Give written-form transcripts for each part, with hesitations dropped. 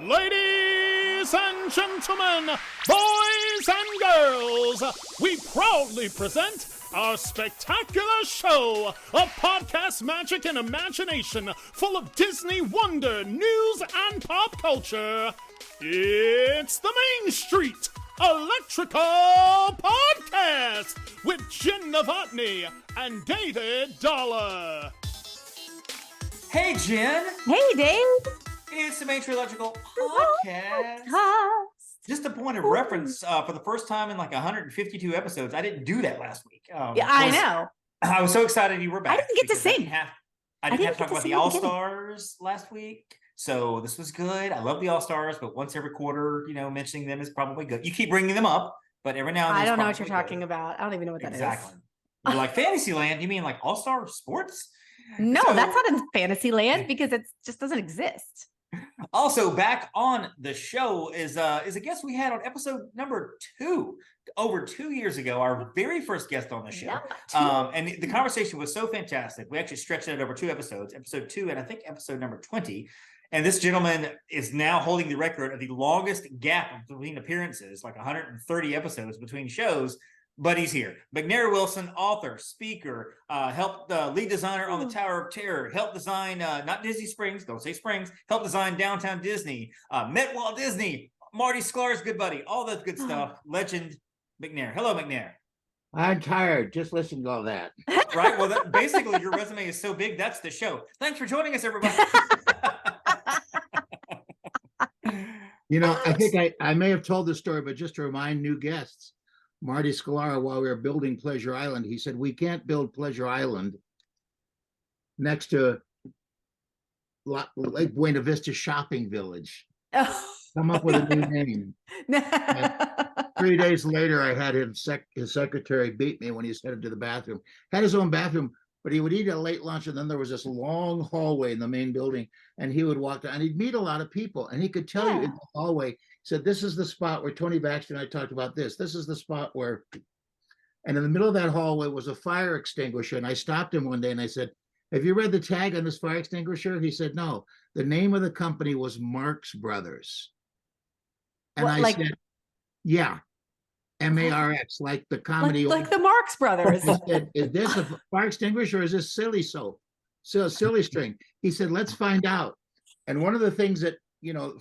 Ladies and gentlemen, boys and girls, we proudly present our spectacular show of podcast magic and imagination full of Disney wonder, news, and pop culture. It's the Main Street Electrical Podcast with Jenn and David Dollar. Hey, Jenn. Hey, Dave. It's the Main Street Electrical Podcast. Just a point of reference, for the first time in like 152 episodes, I didn't do that last week. Yeah, I know. I was so excited you were back. I didn't get to sing. I didn't have to talk about the All-Stars last week, so this was good. I love the All-Stars, but once every quarter, mentioning them is probably good. You keep bringing them up, but every now and then I don't know what you're talking about. I don't even know what that is. Exactly. You're like Fantasyland, you mean like All-Star Sports? No, that's not in Fantasyland because it just doesn't exist. Also, back on the show is a guest we had on episode number 2 over 2 years ago, our very first guest on the show. And the conversation was so fantastic. We actually stretched it over 2 episodes, episode 2 and I think episode number 20. And this gentleman is now holding the record of the longest gap between appearances, like 130 episodes between shows. But he's here. McNair Wilson, author, speaker, helped lead designer on the Tower of Terror, helped design, not Disney Springs, don't say Springs, helped design Downtown Disney, met Walt Disney, Marty Sklar's good buddy, all that good stuff. Legend McNair. Hello, McNair. I'm tired. Just listening to all that. Right? Well, basically, your resume is so big, that's the show. Thanks for joining us, everybody. I think I may have told this story, but just to remind new guests, Marty Sklar, while we were building Pleasure Island, he said, we can't build Pleasure Island next to Lake Buena Vista Shopping Village. Oh. Come up with a new name. 3 days later, I had his secretary beat me when he was headed to the bathroom. Had his own bathroom, but he would eat a late lunch, and then there was this long hallway in the main building, and he would walk down, and he'd meet a lot of people, and he could tell you in the hallway, said, this is the spot where Tony Baxter and I talked about this. This is the spot where, and in the middle of that hallway was a fire extinguisher. And I stopped him one day and I said, have you read the tag on this fire extinguisher? He said, no. The name of the company was Marx Brothers. And I said, yeah, M-A-R-X, like the comedy. Like the Marx Brothers. He said, is this a fire extinguisher or is this silly soap? So silly string. He said, let's find out. And one of the things that,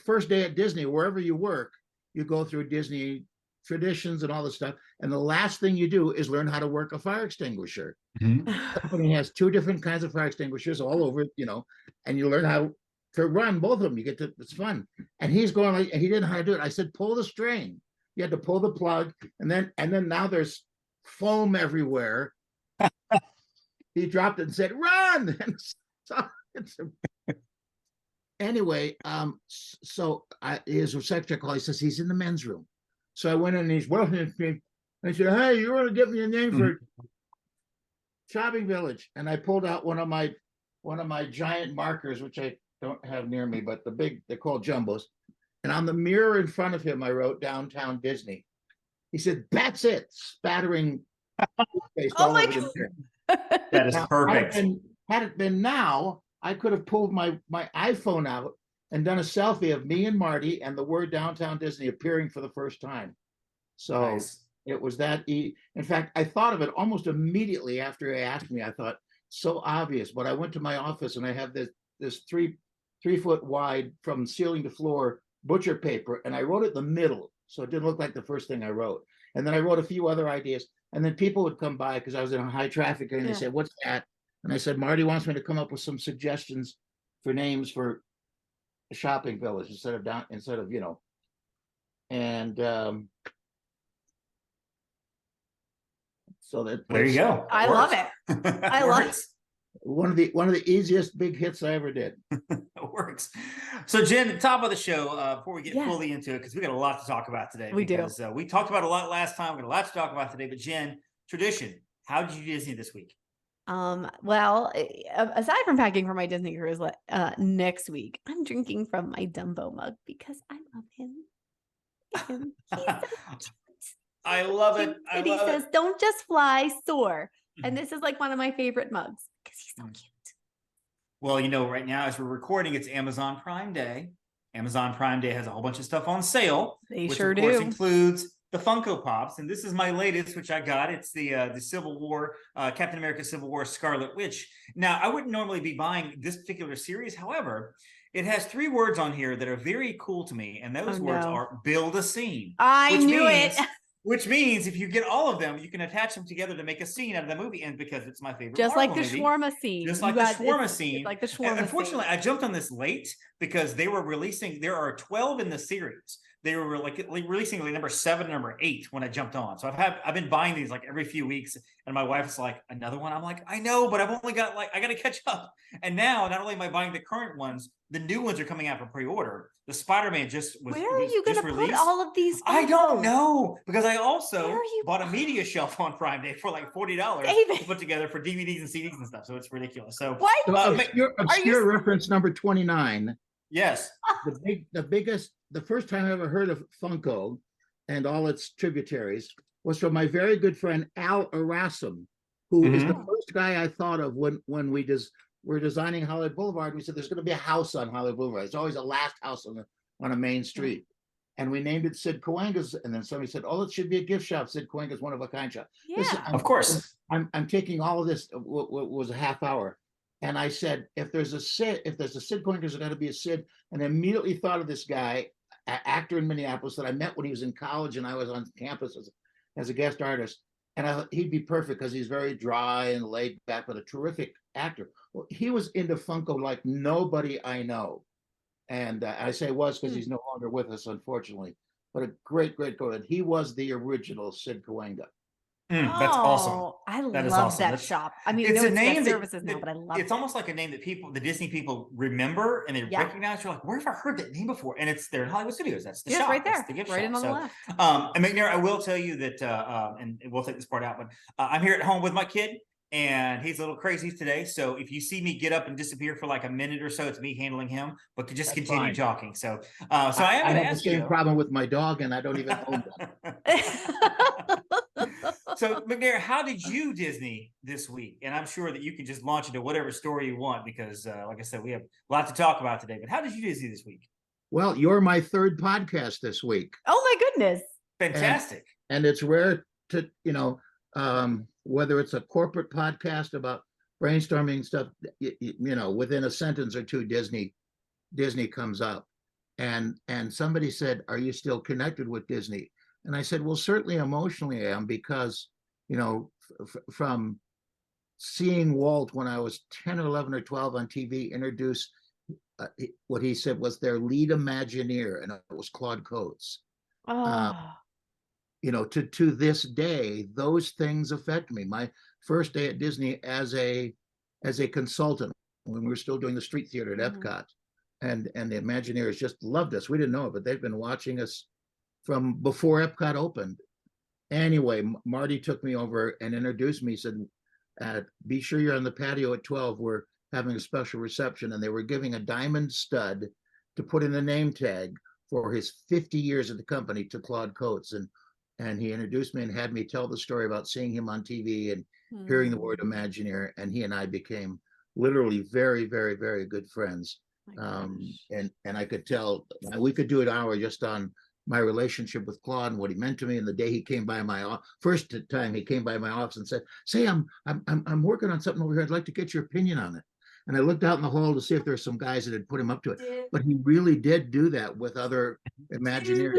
first day at Disney, wherever you work, you go through Disney traditions and all this stuff. And the last thing you do is learn how to work a fire extinguisher. Mm-hmm. The company has 2 different kinds of fire extinguishers all over, and you learn how to run both of them. It's fun. And he's going like, and he didn't know how to do it. I said, pull the string. You had to pull the plug. And then now there's foam everywhere. He dropped it and said, run. And so anyway, so his secretary called. He says he's in the men's room. So I went in and he's welcoming me. I said, "Hey, you want to give me a name for Shopping Village?" And I pulled out one of my giant markers, which I don't have near me, but they're called jumbos. And on the mirror in front of him, I wrote Downtown Disney. He said, "That's it," spattering face all over the mirror. That is perfect. Had it been now, I could have pulled my iPhone out and done a selfie of me and Marty and the word Downtown Disney appearing for the first time. So nice. It was that. In fact, I thought of it almost immediately after he asked me. I thought, so obvious. But I went to my office and I have this 3 foot wide from ceiling to floor butcher paper, and I wrote it in the middle, so it didn't look like the first thing I wrote. And then I wrote a few other ideas, and then people would come by because I was in a high traffic area, and they said, "What's that?" And I said, "Marty wants me to come up with some suggestions for names for a shopping village instead of and so that there you go. I love it. I love it. One of the easiest big hits I ever did. It works. So Jenn, top of the show, before we get fully into it, because we got a lot to talk about today. We do. We talked about a lot last time. We got a lot to talk about today. But Jenn, tradition. How did you do Disney this week? Well, aside from packing for my Disney cruise next week, I'm drinking from my Dumbo mug because I love him. He's so I love it. And he says, "Don't just fly, soar." And this is like one of my favorite mugs because he's so cute. Well, right now as we're recording, it's Amazon Prime Day. Amazon Prime Day has a whole bunch of stuff on sale. They which sure of course do. includes the Funko Pops. And this is my latest, which I got. It's the Civil War, Captain America Civil War Scarlet Witch. Now, I wouldn't normally be buying this particular series. However, it has 3 words on here that are very cool to me. And those words are build a scene. I knew it. Which means if you get all of them, you can attach them together to make a scene out of the movie. And because it's my favorite Just like Marvel the movie, shawarma scene. just like the shawarma scene. Like the shawarma Unfortunately, scene. I jumped on this late because they were releasing, there are 12 in the series. They were like releasing like number 7, number 8 when I jumped on. So I've been buying these like every few weeks, and my wife is like, another one? I'm like, I know, but I've only got I got to catch up. And now not only am I buying the current ones, the new ones are coming out for pre-order. The Spider-Man just was Where are you going to put all of these? I don't know, because I also bought a media shelf on Prime Day for like $40 to put together for DVDs and CDs and stuff. So it's ridiculous. So what? Obscure reference number 29. Yes. The first time I ever heard of Funko and all its tributaries was from my very good friend Al Erasum, who is the first guy I thought of when we were designing Hollywood Boulevard. We said there's going to be a house on Hollywood Boulevard. It's always a last house on a main street. And we named it Sid Cahuenga's. And then somebody said, oh, it should be a gift shop. Sid Cahuenga's one of a kind shop. Yeah. Of course. I'm taking all of this, what was a half hour. And I said, if there's a Sid Cahuenga, there's got to be a Sid. And I immediately thought of this guy, actor in Minneapolis that I met when he was in college and I was on campus as a guest artist. And he'd be perfect because he's very dry and laid back, but a terrific actor. Well, he was into Funko like nobody I know. And I say was because he's no longer with us, unfortunately. But a great go. And he was the original Sid Cahuenga. That's awesome. I That is love awesome. that shop. I mean, It's a name that services now, but I love it. It's almost like a name that the Disney people remember and they recognize. You're like, where have I heard that name before? And it's there in Hollywood Studios. That's the shop. Right there, That's the gift right shop. in on the left. And McNair, I will tell you that, and we'll take this part out, but I'm here at home with my kid. And he's a little crazy today. So if you see me get up and disappear for like a minute or so, it's me handling him, but could just continue talking. So I am going to ask you. I have the same problem with my dog, and I don't even own that. So McNair, how did you Disney this week? And I'm sure that you can just launch into whatever story you want because, like I said, we have a lot to talk about today. But how did you Disney this week? Well, you're my 3rd podcast this week. Oh my goodness! Fantastic. And it's rare to whether it's a corporate podcast about brainstorming stuff, within a sentence or two, Disney comes up. And somebody said, are you still connected with Disney? And I said, well, certainly emotionally I am, because, from seeing Walt when I was 10 or 11 or 12 on TV introduce what he said was their lead Imagineer, and it was Claude Coates. To this day, those things affect me. My first day at Disney as a consultant, when we were still doing the street theater at Epcot, and the Imagineers just loved us. We didn't know it, but they've been watching us from before Epcot opened. Anyway, Marty took me over and introduced me, said, be sure you're on the patio at 12. We're having a special reception. And they were giving a diamond stud to put in the name tag for his 50 years at the company to Claude Coates. And he introduced me and had me tell the story about seeing him on TV and hearing the word Imagineer. And he and I became literally very, very, very good friends. And I could tell, we could do an hour just on my relationship with Claude and what he meant to me. And the day he came by first time he came by my office and said, say, I'm working on something over here. I'd like to get your opinion on it. And I looked out in the hall to see if there's some guys that had put him up to it. But he really did do that with other Imagineers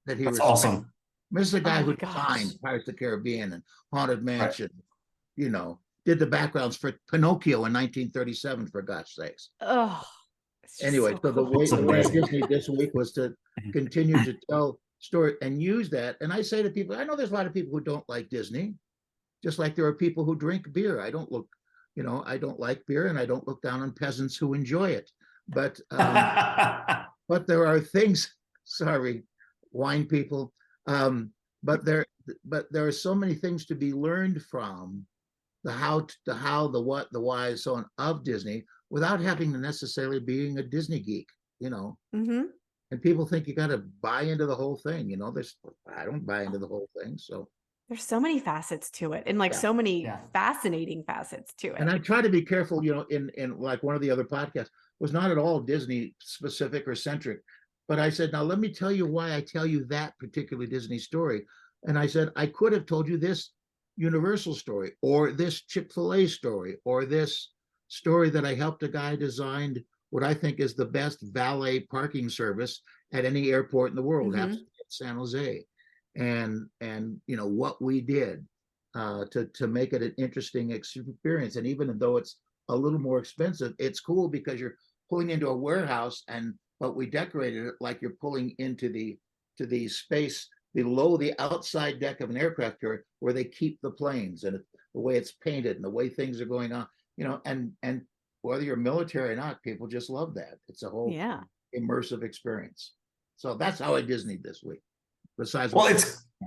that he was. That's awesome. This is a guy who designed Pirates of the Caribbean and Haunted Mansion, did the backgrounds for Pinocchio in 1937, for God's sakes. Anyway, so the way Disney this week was to continue to tell story and use that. And I say to people, I know there's a lot of people who don't like Disney, just like there are people who drink beer. I don't like beer, and I don't look down on peasants who enjoy it. But there are things, sorry, wine people. But there are so many things to be learned from the how, the what, the why, so on of Disney, without having to necessarily being a Disney geek, And people think you got to buy into the whole thing, I don't buy into the whole thing. So there's so many facets to it, and so many fascinating facets to it. And I try to be careful, in like one of the other podcasts was not at all Disney specific or centric. But I said, now let me tell you why I tell you that particular Disney story. And I said, I could have told you this Universal story, or this Chick-fil-A story, or this story that I helped a guy design what I think is the best valet parking service at any airport in the world, Mhm. San Jose. And what we did to make it an interesting experience. And even though it's a little more expensive, it's cool because you're pulling into a warehouse, but we decorated it like you're pulling into the space below the outside deck of an aircraft carrier where they keep the planes, and the way it's painted and the way things are going on, and whether you're military or not, people just love that. It's a whole immersive experience. So that's how I Disneyed this week. Besides, well,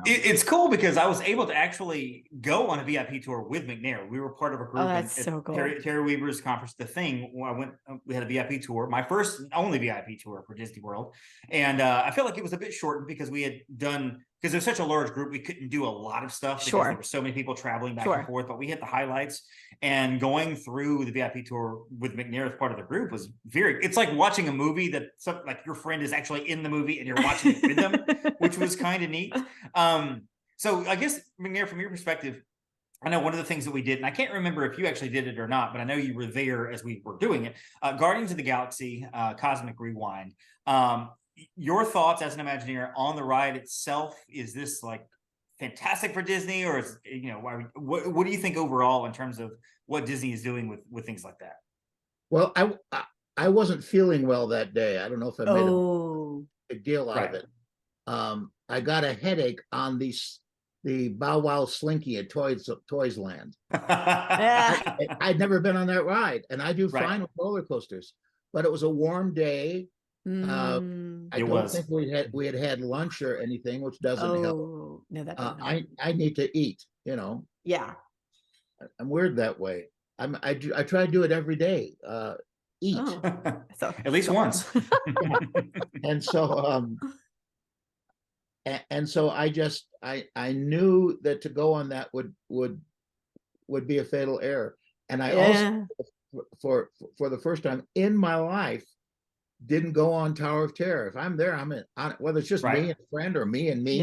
it's cool because I was able to actually go on a VIP tour with McNair. We were part of a group. Oh, that's so cool. Terry Weaver's conference, The Thing. When we had a VIP tour, my first and only VIP tour for Disney World, and I felt like it was a bit shortened because we had done. Because there's such a large group, we couldn't do a lot of stuff because there were so many people traveling back and forth, but we hit the highlights. And going through the VIP tour with McNair as part of the group was it's like watching a movie that like your friend is actually in the movie and you're watching it with them, which was kind of neat. So I guess, McNair, from your perspective, I know one of the things that we did, and I can't remember if you actually did it or not, but I know you were there as we were doing it, Guardians of the Galaxy, Cosmic Rewind. Your thoughts as an Imagineer on the ride itself? Is this like fantastic for Disney, or is what do you think overall in terms of what Disney is doing with things like that? Well, I wasn't feeling well that day. I don't know if I made a big deal out of it. I got a headache on the Bow Wow Slinky at Toys Land. I'd never been on that ride, and I do fine with roller coasters, but it was a warm day. I don't think we had lunch or anything, which doesn't help. No, that doesn't help. I need to eat, Yeah. I'm weird that way. I try to do it every day. Eat. So at least once. And so I knew that to go on that would be a fatal error. And I also for the first time in my life didn't go on Tower of Terror. If I'm there, I'm in, whether it's just me and a friend, or me and me,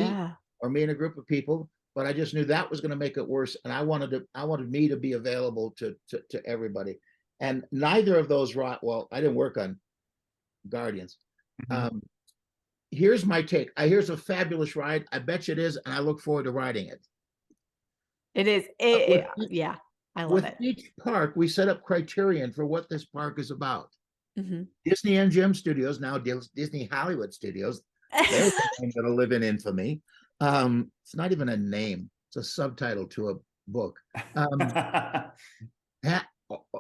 or me and a group of people. But I just knew that was going to make it worse, and I wanted me to be available to everybody. And neither of those well, I didn't work on Guardians. Here's my take. Here's a fabulous ride. I bet you it is, and I look forward to riding it. It is. I love it. With each park, we set up criterion for what this park is about. Disney MGM Studios, now Disney Hollywood Studios, they're going to live in infamy. It's not even a name; it's a subtitle to a book.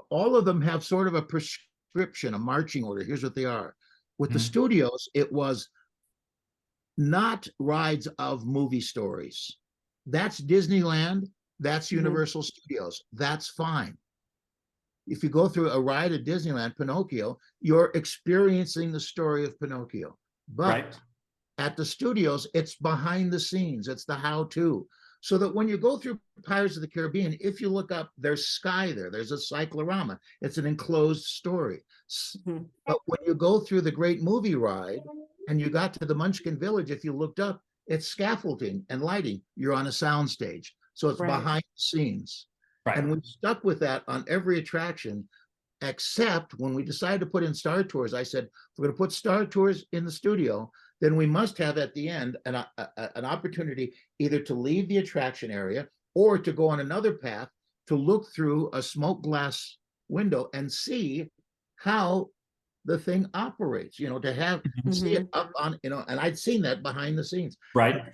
All of them have sort of a prescription, a marching order. Here's what they are. With the studios, it was not rides of movie stories. That's Disneyland. That's Universal Studios. That's fine. If you go through a ride at Disneyland, Pinocchio, you're experiencing the story of Pinocchio. But at the studios, it's behind the scenes. It's the how-to. So that when you go through Pirates of the Caribbean, if you look up, there's sky there. There's a cyclorama. It's an enclosed story. But when you go through the Great Movie Ride and you got to the Munchkin Village, if you looked up, it's scaffolding and lighting. You're on a soundstage. So it's behind the scenes. And we stuck with that on every attraction, except when we decided to put in Star Tours. I said, if we're going to put Star Tours in the studio, then we must have at the end an opportunity either to leave the attraction area or to go on another path to look through a smoke glass window and see how the thing operates, to have see it up on, and I'd seen that behind the scenes.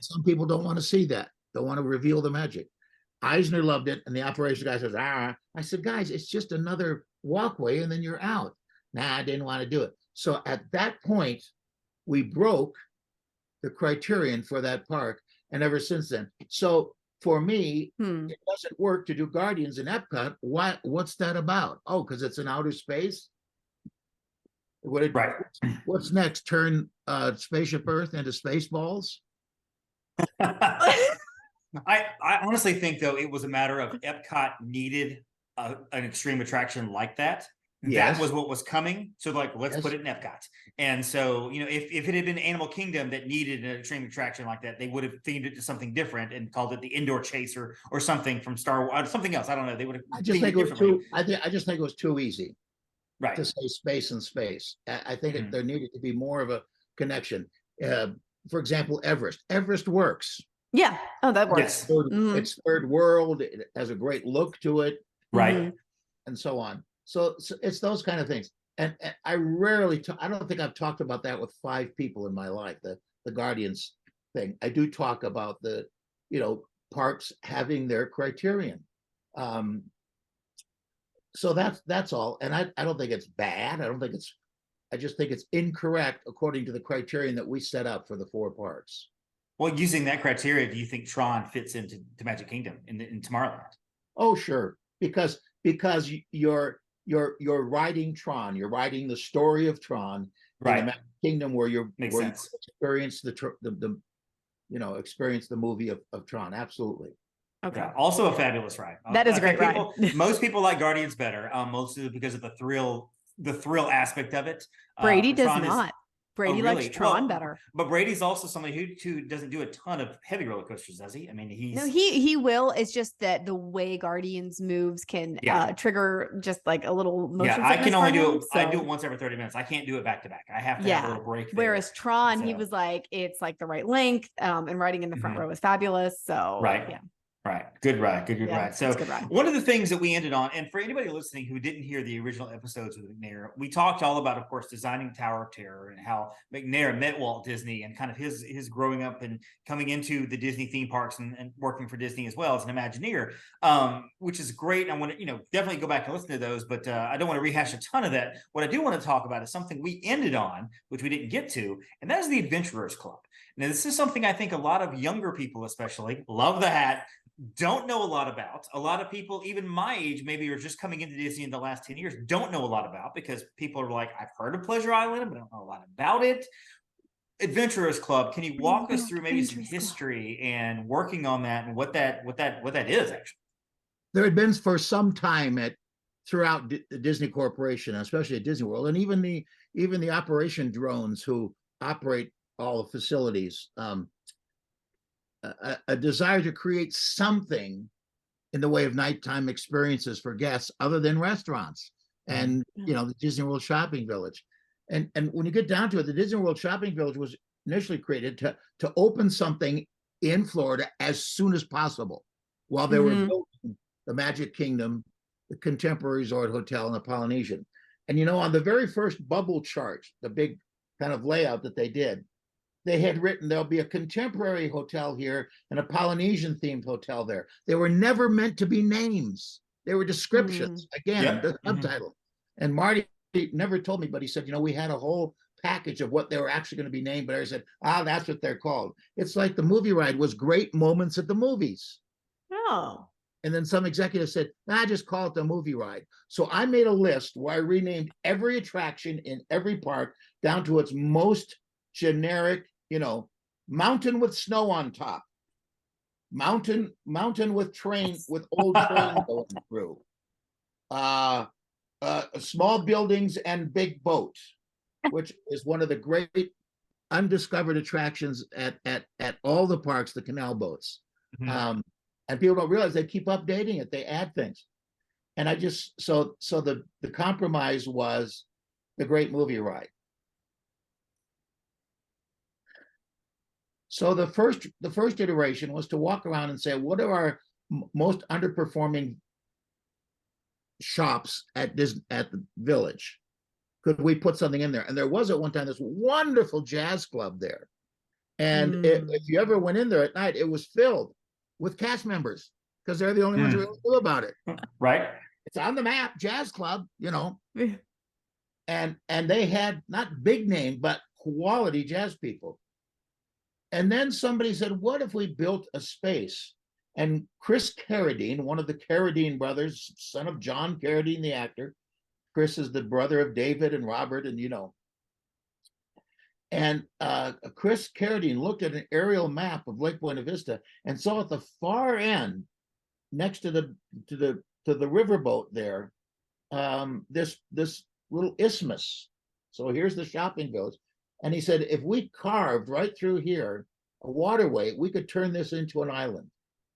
Some people don't want to see that, don't want to reveal the magic. Eisner loved it, and the operations guy says, I said, guys, it's just another walkway and then you're out. Nah, I didn't want to do it. So at that point, we broke the criterion for that park, and ever since then. So for me, it doesn't work to do Guardians in Epcot. What's that about? Oh, because it's in outer space? What's next? Turn Spaceship Earth into Spaceballs? I honestly think, though, it was a matter of Epcot needed an extreme attraction like that. that was what was coming. So like, let's Yes. put it in Epcot. And so, if it had been Animal Kingdom that needed an extreme attraction like that, they would have themed it to something different and called it the Indoor Chaser or something from Star Wars, something else. I don't know. They would have. I just think it was too. I just think it was too easy. Right. To say space and space. I think Mhm. there needed to be more of a connection. For example, Everest. Everest works. Yeah. Oh, that works. Yes. It's third world. It has a great look to it, Right. Mhm. and so on. So it's those kind of things. And I rarely, I don't think I've talked about that with 5 people in my life. The Guardians thing. I do talk about the, parks having their criterion. So that's all. And I don't think it's bad. I just think it's incorrect according to the criterion that we set up for the 4 parks. Well, using that criteria, do you think Tron fits into Magic Kingdom in Tomorrowland? Oh, sure. Because you're riding Tron, you're riding the story of Tron Right. in the Magic Kingdom where you sense. experience experience the movie of Tron. Absolutely. Okay. Yeah, also a fabulous ride. That is a great ride. Most people like Guardians better, mostly because of the thrill aspect of it. Brady does Tron not. Brady likes really? Tron better. But Brady's also somebody who doesn't do a ton of heavy roller coasters, does he? I mean, he will. It's just that the way Guardians moves can trigger just like a little motion. Yeah, I can only do it. So. I do it once every 30 minutes. I can't do it back to back. I have to have a little break. Whereas Tron, he was like, it's like the right length, and riding in the front row is fabulous. So right. Right. Good ride. Good ride. So good ride. One of the things that we ended on, and for anybody listening who didn't hear the original episodes with McNair, we talked all about, of course, designing Tower of Terror and how McNair met Walt Disney and kind of his growing up and coming into the Disney theme parks and working for Disney as well as an Imagineer, which is great. I want to, definitely go back and listen to those, but I don't want to rehash a ton of that. What I do want to talk about is something we ended on, which we didn't get to, and that is the Adventurers Club. Now, this is something I think a lot of younger people, especially, love the hat, don't know a lot about. A lot of people, even my age, maybe are just coming into Disney in the last 10 years, don't know a lot about, because people are like, I've heard of Pleasure Island, but I don't know a lot about it. Adventurers Club, can you walk us through maybe some history and working on that and what that is actually? There had been for some time throughout the Disney Corporation, especially at Disney World, and even the operation drones who operate all the facilities, a desire to create something in the way of nighttime experiences for guests other than restaurants and the Disney World Shopping Village. And when you get down to it, the Disney World Shopping Village was initially created to open something in Florida as soon as possible while they were building the Magic Kingdom, the Contemporary Resort Hotel, and the Polynesian. And on the very first bubble chart, the big kind of layout that they did, they had written there'll be a contemporary hotel here and a Polynesian themed hotel there. They were never meant to be names. They were descriptions. Again, the subtitle. And Marty never told me, but he said, we had a whole package of what they were actually going to be named. But I said, that's what they're called. It's like the movie ride was Great Moments at the Movies. Oh. And then some executive said, just call it the movie ride. So I made a list where I renamed every attraction in every park down to its most generic, mountain with snow on top, mountain with old train going through, small buildings and big boat, which is one of the great undiscovered attractions at all the parks, the canal boats. And people don't realize they keep updating it. They add things. And I just, so the compromise was the Great Movie Ride. So the first iteration was to walk around and say, what are our most underperforming shops at the Village? Could we put something in there? And there was at one time this wonderful jazz club there. And if you ever went in there at night, it was filled with cast members because they're the only ones who really knew about it. Right. It's on the map, jazz club, and they had not big name, but quality jazz people. And then somebody said, what if we built a space? And Chris Carradine, one of the Carradine brothers, son of John Carradine, the actor. Chris is the brother of David and Robert, and And Chris Carradine looked at an aerial map of Lake Buena Vista and saw at the far end, next to the riverboat there, this little isthmus. So here's the shopping village. And he said, if we carved right through here a waterway, we could turn this into an island.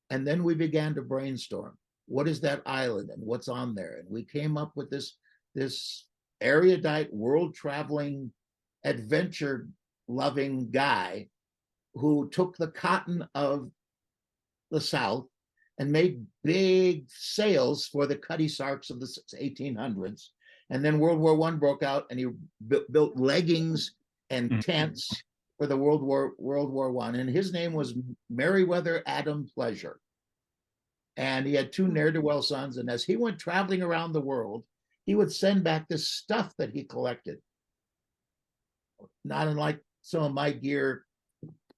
And then we began to brainstorm. What is that island and what's on there? And we came up with this erudite, world-traveling, adventure-loving guy who took the cotton of the South and made big sails for the Cutty Sarks of the 1800s. And then World War I broke out, and he built leggings and tents for the World War I. And his name was Meriwether Adam Pleasure. And he had two ne'er-do-well sons. And as he went traveling around the world, he would send back this stuff that he collected. Not unlike some of my gear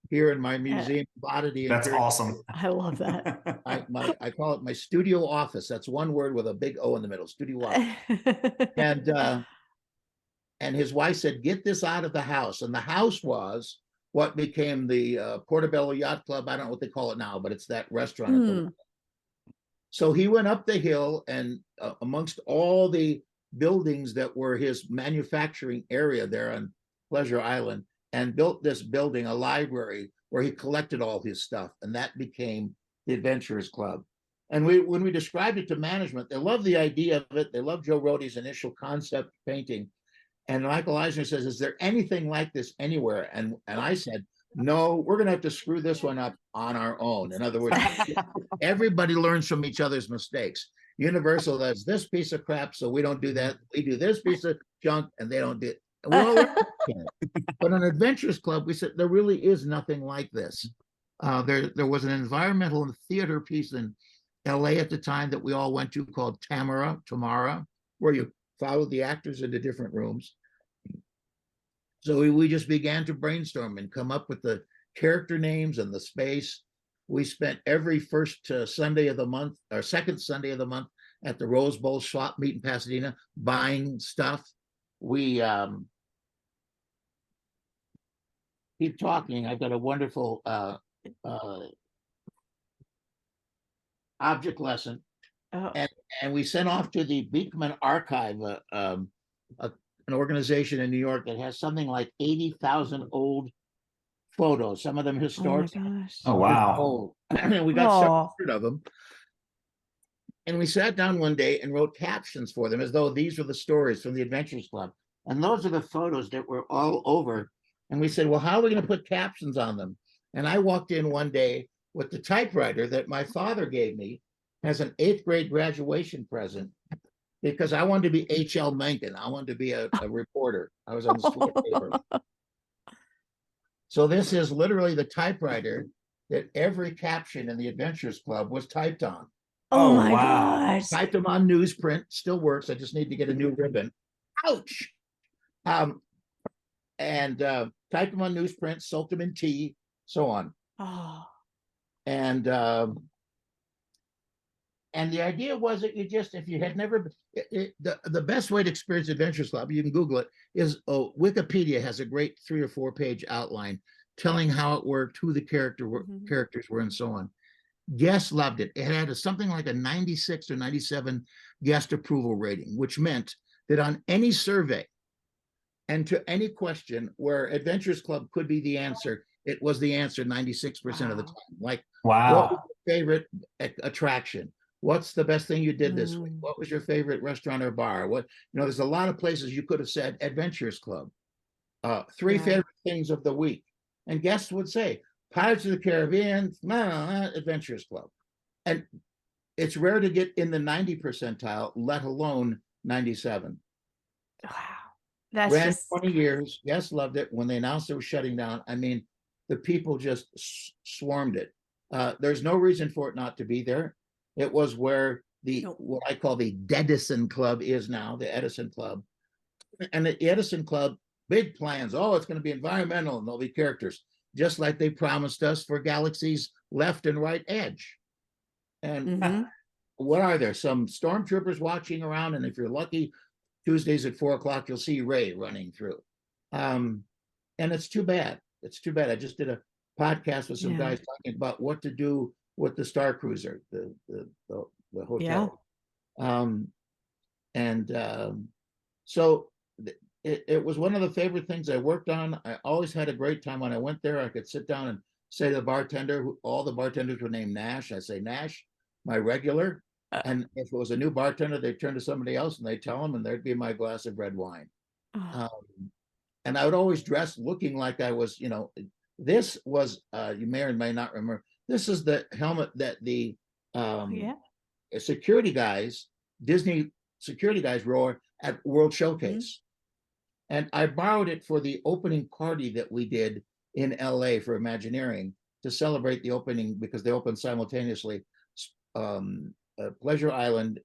here in my museum of oddity. That's awesome. I love that. I call it my studio office. That's one word with a big O in the middle, studio office. And his wife said, get this out of the house. And the house was what became the Portobello Yacht Club. I don't know what they call it now, but it's that restaurant. So he went up the hill, and amongst all the buildings that were his manufacturing area there on Pleasure Island, and built this building, a library, where he collected all his stuff. And that became the Adventurers Club. And when we described it to management, they loved the idea of it. They loved Joe Rohde's initial concept painting. And Michael Eisner says, is there anything like this anywhere? And I said, no, we're going to have to screw this one up on our own. In other words, everybody learns from each other's mistakes. Universal does this piece of crap, so we don't do that. We do this piece of junk, and they don't do it. And we all learn from it. But on Adventurers Club, we said there really is nothing like this. There was an environmental and theater piece in LA at the time that we all went to called Tamara, where you followed the actors into different rooms. So we just began to brainstorm and come up with the character names and the space. We spent every first Sunday of the month, or second Sunday of the month, at the Rose Bowl swap meet in Pasadena, buying stuff. We keep talking. I've got a wonderful object lesson. And we sent off to the Beekman Archive, an organization in New York that has something like 80,000 old photos, some of them historic. Oh my gosh. Oh, wow. And we got several hundred of them. And we sat down one day and wrote captions for them as though these were the stories from the Adventurers Club. And those are the photos that were all over. And we said, well, how are we going to put captions on them? And I walked in one day with the typewriter that my father gave me as an 8th grade graduation present, because I wanted to be H.L. Mencken. I wanted to be a reporter. I was on the school paper. So this is literally the typewriter that every caption in the Adventurers Club was typed on. Oh my gosh. Typed them on newsprint, still works. I just need to get a new ribbon. Ouch. And typed them on newsprint, soaked them in tea, so on. Oh. And the idea was that you just, if you had never, the best way to experience Adventurers Club, you can Google it, is Wikipedia has a great 3 or 4 page outline telling how it worked, who the characters were, and so on. Guests loved it. It had something like a 96 or 97 guest approval rating, which meant that on any survey and to any question where Adventurers Club could be the answer, it was the answer 96% of the time. Like, wow, what was your favorite attraction? What's the best thing you did this week? What was your favorite restaurant or bar? There's a lot of places you could have said Adventurers Club. 3 favorite things of the week. And guests would say, Pirates of the Caribbean, Adventurers Club. And it's rare to get in the 90 percentile, let alone 97. Wow. That's Ran just 20 years. Guests loved it. When they announced it was shutting down, I mean, the people just swarmed it. There's no reason for it not to be there. It was where what I call the Dedison Club is now, the Edison Club. And the Edison Club, big plans. Oh, it's going to be environmental and there'll be characters, just like they promised us for Galaxy's left and right edge. And what are there? Some stormtroopers watching around. And if you're lucky, Tuesdays at 4 o'clock, you'll see Ray running through. And it's too bad. It's too bad. I just did a podcast with some guys talking about what to do with the Star Cruiser, the hotel. And so it was one of the favorite things I worked on. I always had a great time when I went there. I could sit down and say to the bartender, all the bartenders were named Nash. I say, Nash, my regular. And if it was a new bartender, they'd turn to somebody else and they'd tell them, and there'd be my glass of red wine. And I would always dress looking like I was, this was, you may or may not remember, this is the helmet that the security guys, Disney security guys wore at World Showcase. And I borrowed it for the opening party that we did in LA for Imagineering to celebrate the opening, because they opened simultaneously Pleasure Island,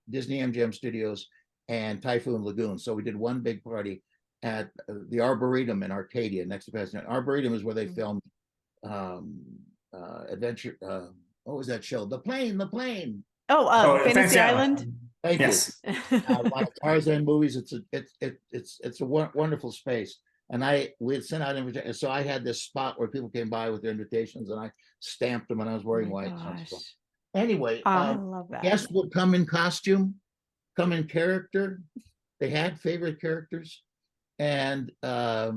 Disney MGM Studios, and Typhoon Lagoon. So we did one big party at the Arboretum in Arcadia next to Pasadena. Arboretum is where they filmed Adventure. What was that show? The Plane. Fantasy Island. Thank you. Like Tarzan movies, it's a wonderful space. And we had sent out invitations. So I had this spot where people came by with their invitations, and I stamped them, and I was wearing white. Anyway, I love that. Guests would come in costume, come in character. They had favorite characters. And I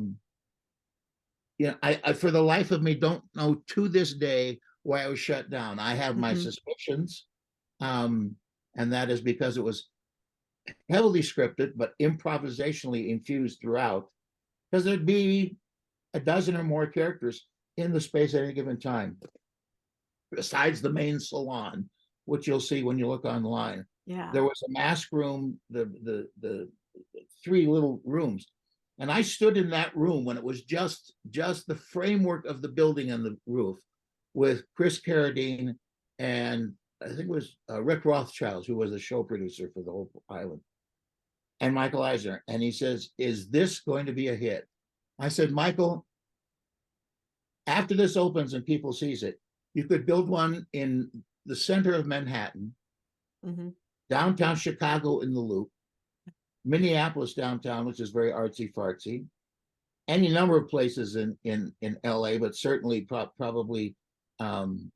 for the life of me don't know to this day why I was shut down. I have my suspicions. And that is because it was heavily scripted, but improvisationally infused throughout, because there'd be a dozen or more characters in the space at any given time, besides the main salon, which you'll see when you look online. Yeah. There was a mask room, the three little rooms. And I stood in that room when it was just the framework of the building and the roof, with Chris Carradine and I think it was Rick Rothschild, who was the show producer for the whole island, and Michael Eisner. And he says, is this going to be a hit? I said, Michael, after this opens and people sees it, you could build one in the center of Manhattan, downtown Chicago in the Loop, Minneapolis downtown, which is very artsy fartsy, any number of places in LA, but certainly probably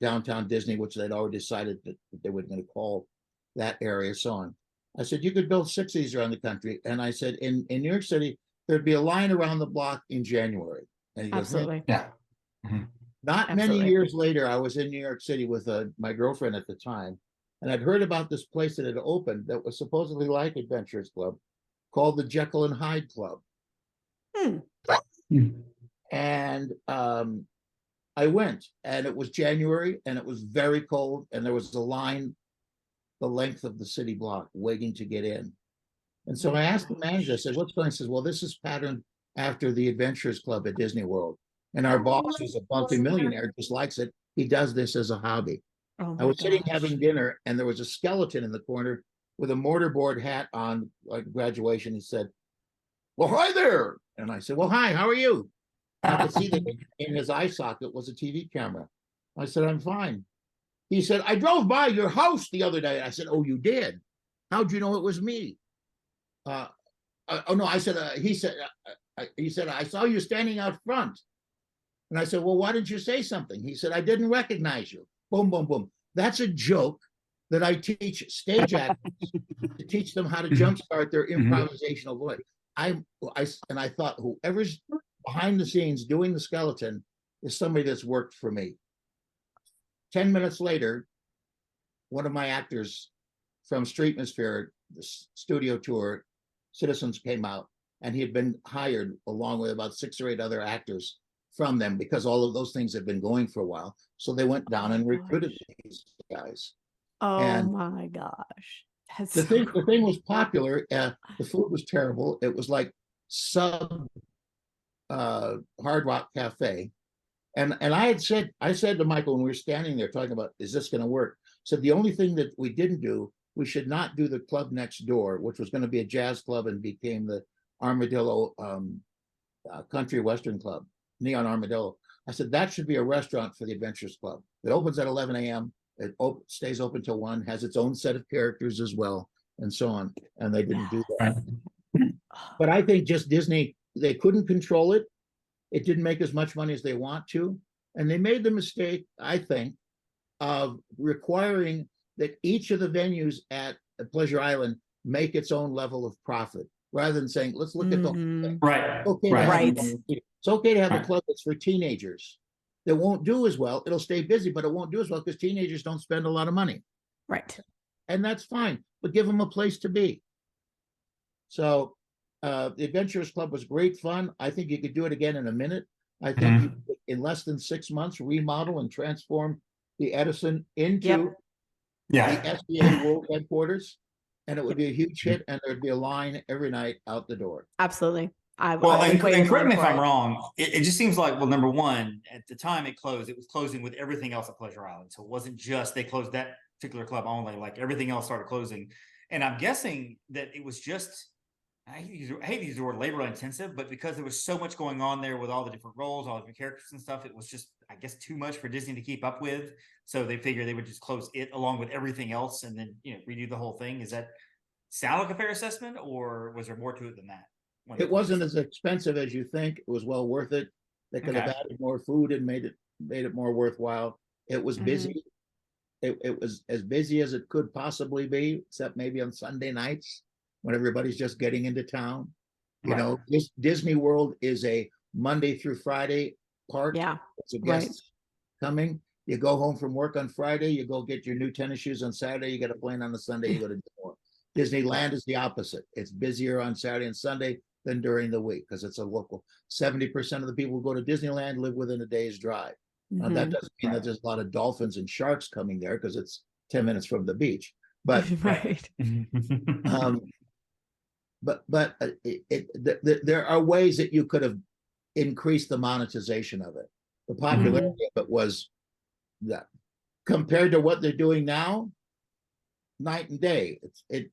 downtown Disney, which they'd already decided that they were going to call that area, so on. I said, you could build 6 of these around the country. And I said, in New York City, there'd be a line around the block in January. And he goes, absolutely. Yeah. Not many years later, I was in New York City with my girlfriend at the time, and I'd heard about this place that had opened that was supposedly like Adventurers Club, called the Jekyll and Hyde Club. And I went, and it was January, and it was very cold, and there was a line the length of the city block waiting to get in. And so I asked the manager, I said, what's going on? He says, well, this is patterned after the Adventurers Club at Disney World. And our boss, who's a multi-millionaire, just likes it. He does this as a hobby. I was sitting having dinner, and there was a skeleton in the corner with a mortarboard hat on, like graduation. He said, well, hi there. And I said, well, hi, how are you? I could see that in his eye socket was a TV camera. I said, I'm fine. He said, I drove by your house the other day. I said, oh, you did? How'd you know it was me? Oh, no, I said, he said, I saw you standing out front. And I said, well, why didn't you say something? He said, I didn't recognize you. Boom, boom, boom. That's a joke that I teach stage actors to teach them how to jumpstart their improvisational voice. And I thought, whoever's behind the scenes doing the skeleton is somebody that's worked for me. 10 minutes later, one of my actors from Streetmosphere, the studio tour, Citizens, came out, and he had been hired along with about 6 or 8 other actors from them, because all of those things had been going for a while. So they went down and recruited these guys. Oh my gosh. The thing was popular. The food was terrible. It was like sub Hard Rock Cafe. And I said to Michael when we were standing there talking about, is this going to work? Said the only thing that we didn't do, we should not do the club next door, which was going to be a jazz club and became the Armadillo Country Western Club, Neon Armadillo. I said that should be a restaurant for the Adventurers Club. It opens at 11 a.m. It stays open till 1, has its own set of characters as well, and so on. And they didn't do that. But I think just Disney, they couldn't control it. It didn't make as much money as they want to. And they made the mistake, I think, of requiring that each of the venues at Pleasure Island make its own level of profit rather than saying, let's look at the whole thing. Right. It's okay to have Right. it's okay to have a Right. club that's for teenagers that won't do as well. It'll stay busy, but it won't do as well because teenagers don't spend a lot of money. Right. And that's fine, but give them a place to be. So the Adventurers Club was great fun. I think you could do it again in a minute. I think you could, in less than 6 months, remodel and transform the Edison into Yeah. the SBA World Headquarters, and it would be a huge hit, and there'd be a line every night out the door. Absolutely. Well, I and waited correct me for if I'm it. wrong. It just seems like, well, number one, at the time it closed, it was closing with everything else at Pleasure Island. So it wasn't just they closed that particular club only, like everything else started closing. And I'm guessing that it was just, I hate to use the word labor intensive, but because there was so much going on there with all the different roles, all the different characters and stuff, it was just, I guess, too much for Disney to keep up with. So they figured they would just close it along with everything else and then, redo the whole thing. Is that sound like a fair assessment, or was there more to it than that? It wasn't as expensive as you think. It was well worth it. They could have added more food and made it more worthwhile. It was busy. It was as busy as it could possibly be, except maybe on Sunday nights when everybody's just getting into town. You know, Disney World is a Monday through Friday park. Yeah. It's a guest coming. You go home from work on Friday, you go get your new tennis shoes on Saturday, you get a plane on the Sunday, you go to Disney World. Disneyland is the opposite. It's busier on Saturday and Sunday than during the week because it's a local. 70% of the people who go to Disneyland live within a day's drive. Now, that doesn't mean that there's a lot of dolphins and sharks coming there because it's 10 minutes from the beach. But there are ways that you could have increased the monetization of it. The popularity of it was that compared to what they're doing now, night and day. I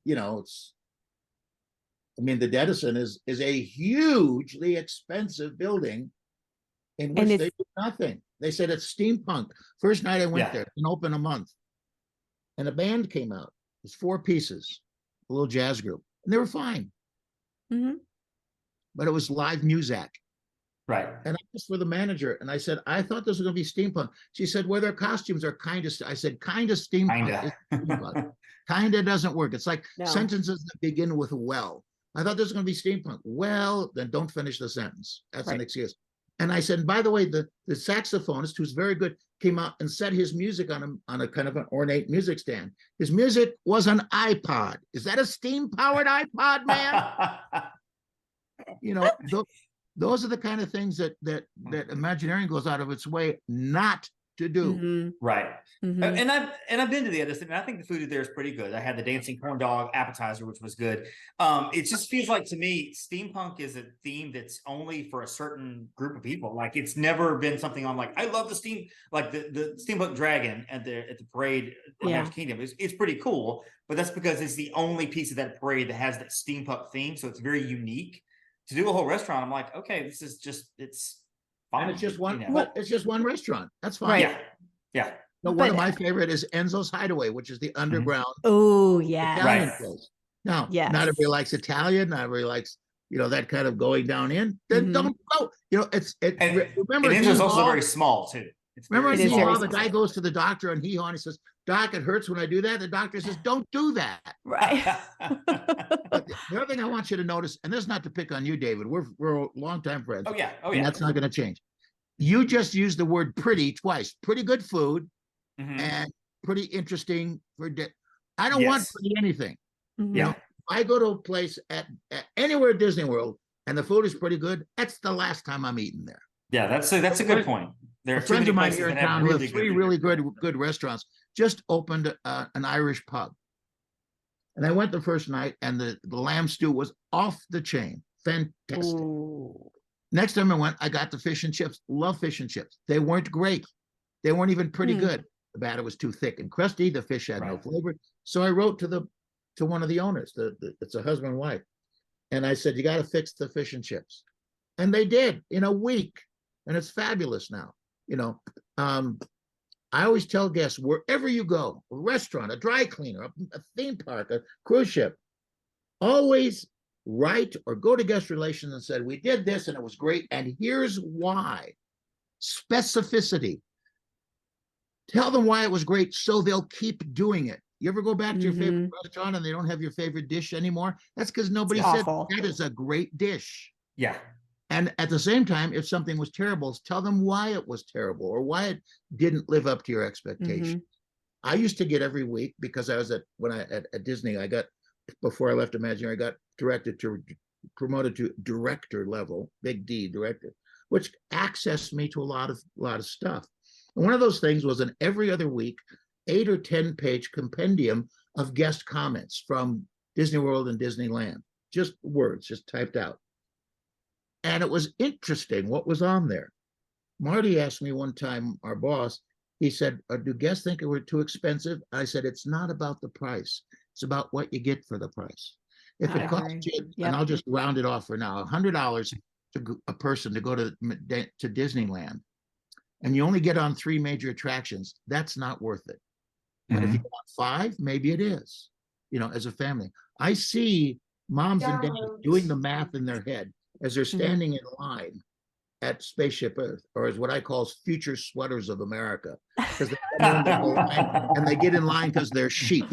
mean, the Edison is a hugely expensive building in which they do nothing. They said it's steampunk. First night I went there, it's been open a month. And a band came out. It was 4 pieces, a little jazz group. And they were fine. But it was live music. Right. And I asked for the manager, and I said, I thought this was going to be steampunk. She said, well, their costumes are kind of, I said, kind of steampunk. Kind of doesn't work. It's like sentences that begin with well. I thought this was going to be steampunk. Well, then don't finish the sentence. That's an excuse. And I said, by the way, the saxophonist, who's very good, came out and set his music on a kind of an ornate music stand. His music was an iPod. Is that a steam-powered iPod, man? Those are the kind of things that Imagineering goes out of its way not to do. Right. And I've been to the Edison, and I think the food there is pretty good. I had the dancing corn dog appetizer, which was good. It just feels like to me, steampunk is a theme that's only for a certain group of people. Like it's never been something on like, I love the steampunk dragon at the parade in Magic Kingdom. It's pretty cool, but that's because it's the only piece of that parade that has that steampunk theme. So it's very unique. To do a whole restaurant, I'm like, okay, this is just, it's fine. And it's just one, but it's just one restaurant. That's fine. Right. Yeah. No, one of my favorite is Enzo's Hideaway, which is the underground Oh, yeah. Italian place. Now, not everybody likes Italian. Not everybody likes, that kind of going down in. Then don't go. Remember, Enzo's also very small too. Remember, the guy goes to the doctor and he says, Doc, it hurts when I do that. The doctor says, don't do that. Right. But the other thing I want you to notice, and this is not to pick on you, David, we're longtime friends. Oh yeah. And that's not going to change. You just used the word pretty twice. Pretty good food and pretty interesting for I don't want pretty anything. I go to a place at anywhere at Disney World and the food is pretty good, that's the last time I'm eating there. Yeah, that's a good point. There are friends of mine here in town who have really 3 really good restaurants just opened an Irish pub. And I went the first night and the lamb stew was off the chain. Fantastic. Ooh. Next time I went, I got the fish and chips. Love fish and chips. They weren't great. They weren't even pretty good. The batter was too thick and crusty. The fish had no flavor. So I wrote to one of the owners. It's a husband and wife. And I said, you got to fix the fish and chips. And they did in a week. And it's fabulous now. I always tell guests, wherever you go, a restaurant, a dry cleaner, a theme park, a cruise ship, always write or go to guest relations and said, we did this and it was great. And here's why. Specificity. Tell them why it was great so they'll keep doing it. You ever go back to your favorite Mhm. restaurant and they don't have your favorite dish anymore? That's because nobody It's said awful. that is a great dish. Yeah. And at the same time, if something was terrible, tell them why it was terrible or why it didn't live up to your expectation. Mhm. I used to get every week because I was at Disney. I got before I left Imagineer, I got promoted to director level, big D director, which accessed me to a lot of stuff. And one of those things was an every other week 8 or 10 page compendium of guest comments from Disney World and Disneyland, just words, just typed out. And it was interesting what was on there. Marty asked me one time, our boss, he said, do guests think it were too expensive? I said, it's not about the price. It's about what you get for the price. If I it costs agree. you, Yep. and I'll just round it off for now, $100 to a person to go to Disneyland, and you only get on 3 major attractions, that's not worth it. But if you want 5, maybe it is, as a family. I see moms and dads doing the math in their head as they're standing in line at Spaceship Earth, or as what I call future sweaters of America, because they get in line because they're sheep.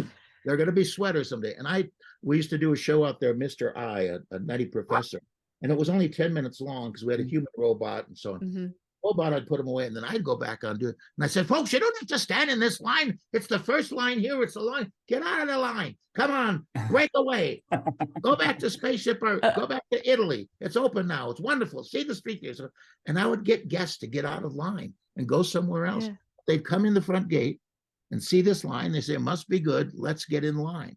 They're going to be sweaters someday. And we used to do a show out there, Mr. I, a nutty professor, and it was only 10 minutes long because we had a human robot and so on. Mm-hmm. Robot, I'd put them away, and then I'd go back on do it. And I said, folks, you don't have to stand in this line. It's the first line here. It's the line. Get out of the line. Come on, break away. Go back to Spaceship Earth. Go back to Italy. It's open now. It's wonderful. See the street here. And I would get guests to get out of line and go somewhere else. Yeah. They'd come in the front gate and see this line. They say, it must be good. Let's get in line.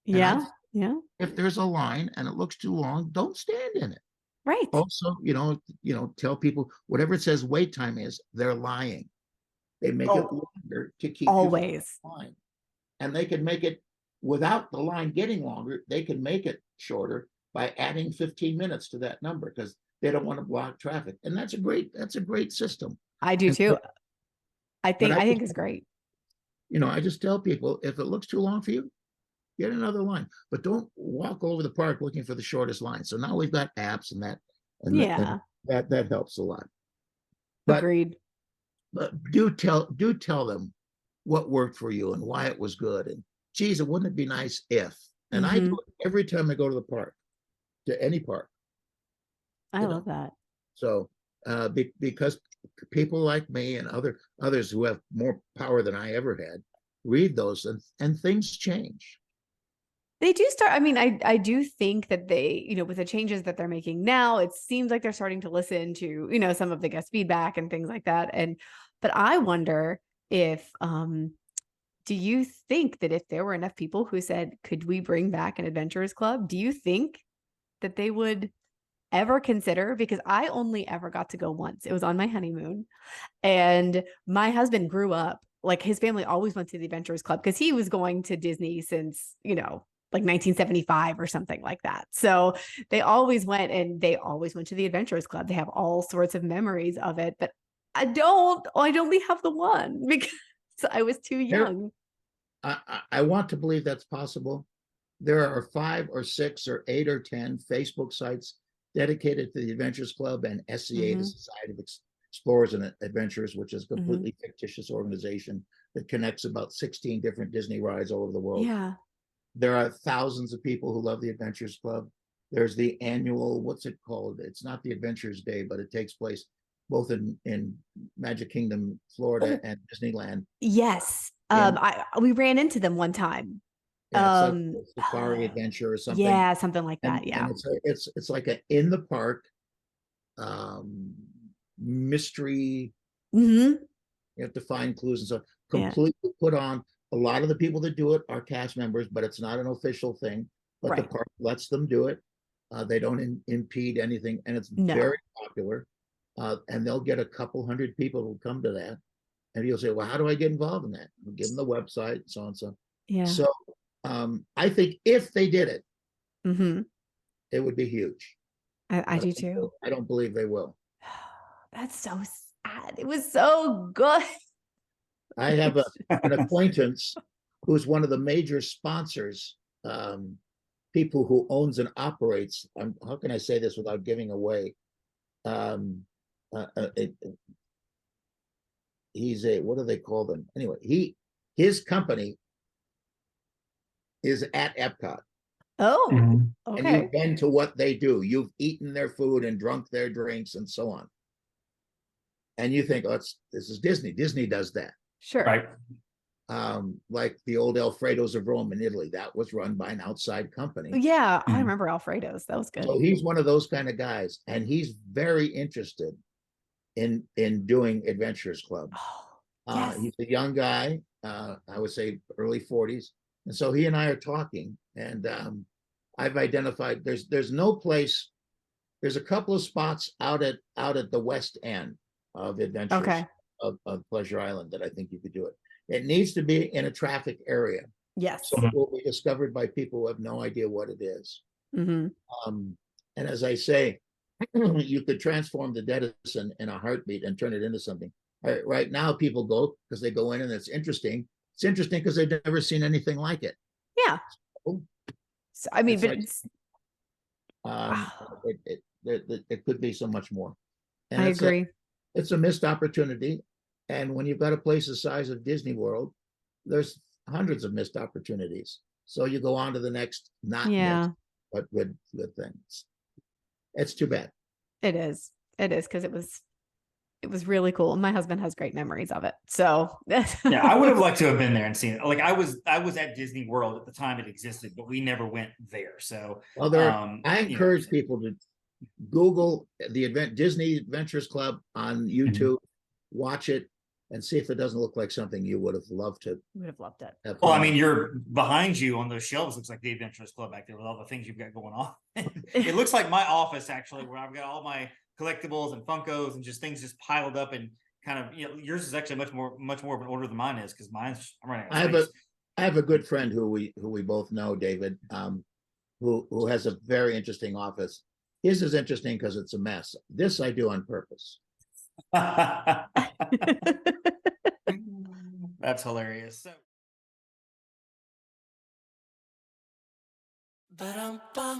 Yeah. Yeah. If there's a line and it looks too long, don't stand in it. Right. Also, tell people whatever it says wait time is, they're lying. They make it longer to keep always you line. And they can make it without the line getting longer, they can make it shorter by adding 15 minutes to that number because they don't want to block traffic. And that's a great system. I do too. I think it's great. I just tell people if it looks too long for you, get another line, but don't walk over the park looking for the shortest line. So now we've got apps and that helps a lot. But, agreed. But do tell them what worked for you and why it was good. And geez, wouldn't it be nice if? And I do it every time I go to the park, to any park. I love that. So because people like me and others who have more power than I ever had read those and things change. They do start. I mean, I do think that they, with the changes that they're making now, it seems like they're starting to listen to, some of the guest feedback and things like that. But I wonder if, do you think that if there were enough people who said, could we bring back an adventurers club? Do you think that they would ever consider? Because I only ever got to go once. It was on my honeymoon. And my husband grew up, like his family always went to the adventurers club because he was going to Disney since, like 1975 or something like that. So they always went to the Adventurers Club. They have all sorts of memories of it, but I only have the one because I was too young. I want to believe that's possible. There are 5 or 6 or 8 or 10 Facebook sites dedicated to the Adventurers Club and SCA, the Society of Explorers and Adventurers, which is a completely fictitious organization that connects about 16 different Disney rides all over the world. Yeah. There are thousands of people who love the Adventurers Club. There's the annual, what's it called? It's not the Adventurers Day, but it takes place both in Magic Kingdom, Florida, and Disneyland. Yes. We ran into them one time. Yeah, it's like Safari Adventure or something. Yeah, something like that. Yeah. And it's like a in the park mystery. You have to find clues and so completely put on. A lot of the people that do it are cast members, but it's not an official thing. But the park lets them do it. They don't impede anything, and it's very popular. And they'll get a couple hundred people who come to that. And you'll say, well, how do I get involved in that? We'll give them the website and so on and so on. Yeah. So I think if they did it, it would be huge. I do too. I don't believe they will. That's so sad. It was so good. I have an acquaintance who's one of the major sponsors, people who owns and operates. How can I say this without giving away? He's what do they call them? Anyway, his company is at Epcot. Oh, Mhm. And okay. you've been to what they do. You've eaten their food and drunk their drinks and so on. And you think, oh, this is Disney. Disney does that. Sure. Right. Like the old Alfredo's of Rome in Italy, that was run by an outside company. Yeah, I Mhm. remember Alfredo's. That was good. So he's one of those kind of guys, and he's very interested in doing Adventurers Club. Oh, yes. He's a young guy, I would say early 40s, and so he and I are talking, and I've identified there's no place. There's a couple of spots out at the west end of Adventures Okay. of Pleasure Island that I think you could do it. It needs to be in a traffic area, Yes. so it will be discovered by people who have no idea what it is. Hmm. And as I say, you could transform the Dedison in a heartbeat and turn it into something. Right now, people go because they go in and it's interesting. It's interesting because they've never seen anything like it. Yeah. So, So, I mean, it's but like- it's, it could be so much more. And I it's agree. it's a missed opportunity. And when you've got a place the size of Disney World, there's hundreds of missed opportunities. So you go on to the next, not Yeah, missed, but good things. It's too bad. it is. It is because it was really cool. My husband has great memories of it. So Yeah, I would have liked to have been there and seen it. Like I was at Disney World at the time it existed, but we never went there. So Well, I encourage people to Google the Disney Adventures Club on YouTube, watch it, and see if it doesn't look like something you would have loved to we would have loved it. have. Well, I fun mean, with. you're behind you on those shelves. Looks like the Adventurers Club back there with all the things you've got going on. It looks like my office actually, where I've got all my collectibles and Funkos and just things just piled up and kind of. Yours is actually much more of an order than mine is because mine's I'm running out of space. I have a good friend who we both know, David, who has a very interesting office. His is interesting because it's a mess. This I do on purpose. That's hilarious. So.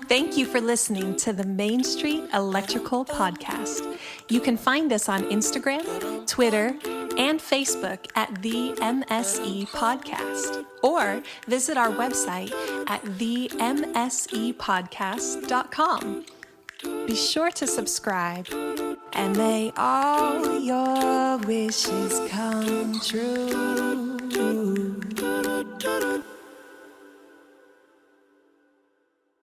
Thank you for listening to the Main Street Electrical Podcast. You can find us on Instagram, Twitter, and Facebook at the MSE Podcast, or visit our website at themsepodcast.com. Be sure to subscribe, and may all your wishes come true.